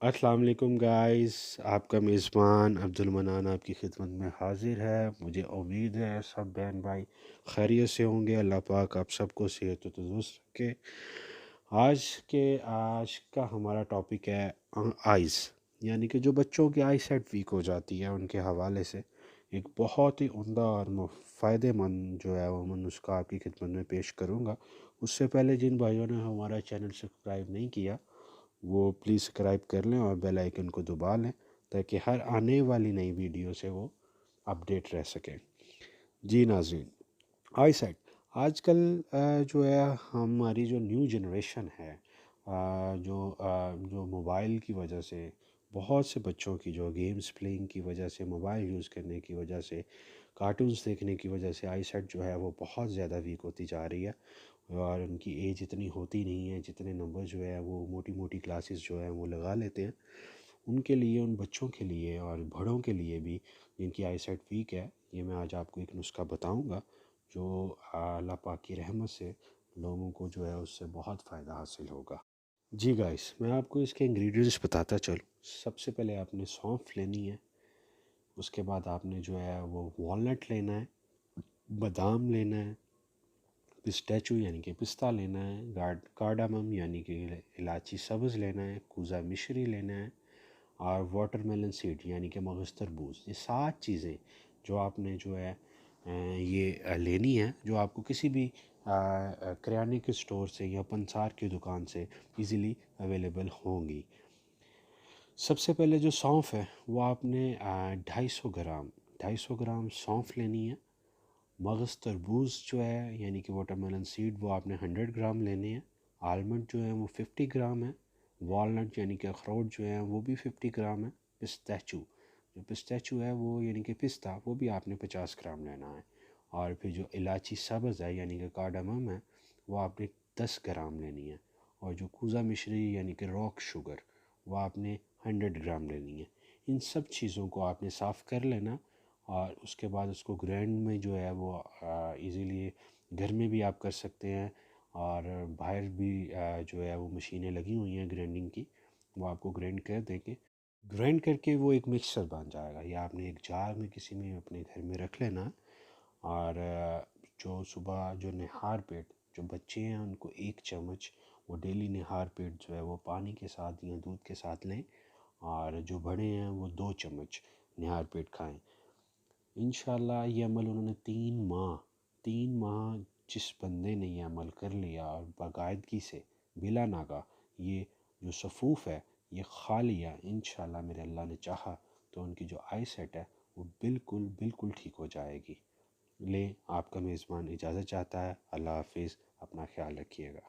السلام علیکم گائز، آپ کا میزبان عبدالمنان آپ کی خدمت میں حاضر ہے۔ مجھے امید ہے سب بہن بھائی خیریت سے ہوں گے۔ اللہ پاک آپ سب کو صحت و تندرست رکھے۔ آج کا ہمارا ٹاپک ہے آئز، یعنی کہ جو بچوں کی آئی سیٹ ویک ہو جاتی ہے ان کے حوالے سے ایک بہت ہی عمدہ اور فائدہ مند جو ہے وہ میں نسخہ آپ کی خدمت میں پیش کروں گا۔ اس سے پہلے جن بھائیوں نے ہمارا چینل سبسکرائب نہیں کیا وہ پلیز سبسکرائب کر لیں اور بیل آئیکن کو دبا لیں تاکہ ہر آنے والی نئی ویڈیو سے وہ اپڈیٹ رہ سکیں۔ جی ناظرین، آئی سیٹ آج کل جو ہے ہماری جو نیو جنریشن ہے، جو موبائل کی وجہ سے بہت سے بچوں کی جو گیمز پلینگ کی وجہ سے، موبائل یوز کرنے کی وجہ سے، کارٹونز دیکھنے کی وجہ سے آئی سیٹ جو ہے وہ بہت زیادہ ویک ہوتی جا رہی ہے، اور ان کی ایج اتنی ہوتی نہیں ہے جتنے نمبر جو ہے وہ موٹی موٹی کلاسز جو ہے وہ لگا لیتے ہیں۔ ان کے لیے، ان بچوں کے لیے اور بڑوں کے لیے بھی جن کی آئی سیٹ ویک ہے، یہ میں آج آپ کو ایک نسخہ بتاؤں گا جو اللہ پاک کی رحمت سے لوگوں کو جو ہے اس سے بہت فائدہ حاصل ہوگا۔ جی گائس، میں آپ کو اس کے انگریڈینٹس بتاتا چلوں۔ سب سے پہلے آپ نے سونف لینی ہے، اس کے بعد آپ نے جو ہے وہ والنٹ لینا ہے، بادام لینا ہے، پسٹیچو یعنی کہ پستہ لینا ہے، کارڈامم یعنی کہ الائچی سبز لینا ہے، کوزا مشری لینا ہے، اور واٹر میلن سیڈ یعنی کہ مغز تربوز۔ یہ 7 چیزیں جو آپ نے جو ہے یہ لینی ہے، جو آپ کو کسی بھی کریانے کے سٹور سے یا پنسار کی دکان سے ایزیلی اویلیبل ہوں گی۔ سب سے پہلے جو سونف ہے وہ آپ نے 250 گرام سونف لینی ہے۔ مغز تربوز جو ہے یعنی کہ واٹر میلن سیڈ وہ آپ نے 100 گرام لینے ہیں۔ آلمنڈ جو ہے وہ 50 گرام ہے۔ والنٹ یعنی کہ اخروٹ جو ہے وہ بھی 50 گرام ہے۔ پسٹیچو ہے وہ یعنی کہ پستہ، وہ بھی آپ نے 50 گرام لینا ہے۔ اور پھر جو الائچی سبز ہے یعنی کہ کارڈمم ہے وہ آپ نے 10 گرام لینی ہے۔ اور جو کوزا مشری یعنی کہ راک شوگر وہ آپ نے 100 گرام لینی ہے۔ ان سب چیزوں کو آپ نے صاف کر لینا، اور اس کے بعد اس کو گرینڈ میں جو ہے وہ ایزیلی گھر میں بھی آپ کر سکتے ہیں، اور باہر بھی جو ہے وہ مشینیں لگی ہوئی ہیں گرینڈنگ کی، وہ آپ کو گرینڈ کر دیں گے۔ گرینڈ کر کے وہ ایک مکسچر بن جائے گا، یا آپ نے ایک جار میں کسی میں اپنے گھر میں رکھ لینا۔ اور جو صبح جو نہار پیٹ جو بچے ہیں ان کو 1 چمچ وہ ڈیلی نہار پیٹ جو ہے وہ پانی کے ساتھ یا دودھ کے ساتھ لیں، اور جو بڑے ہیں وہ 2 چمچ نہار پیٹ کھائیں۔ انشاءاللہ یہ عمل انہوں نے 3 ماہ جس بندے نے یہ عمل کر لیا اور باقاعدگی سے بلا ناغہ یہ جو صفوف ہے یہ کھا لیا، انشاءاللہ میرے اللہ نے چاہا تو ان کی جو آئی سیٹ ہے وہ بالکل ٹھیک ہو جائے گی۔ لیں، آپ کا میزبان اجازت چاہتا ہے۔ اللہ حافظ، اپنا خیال رکھیے گا۔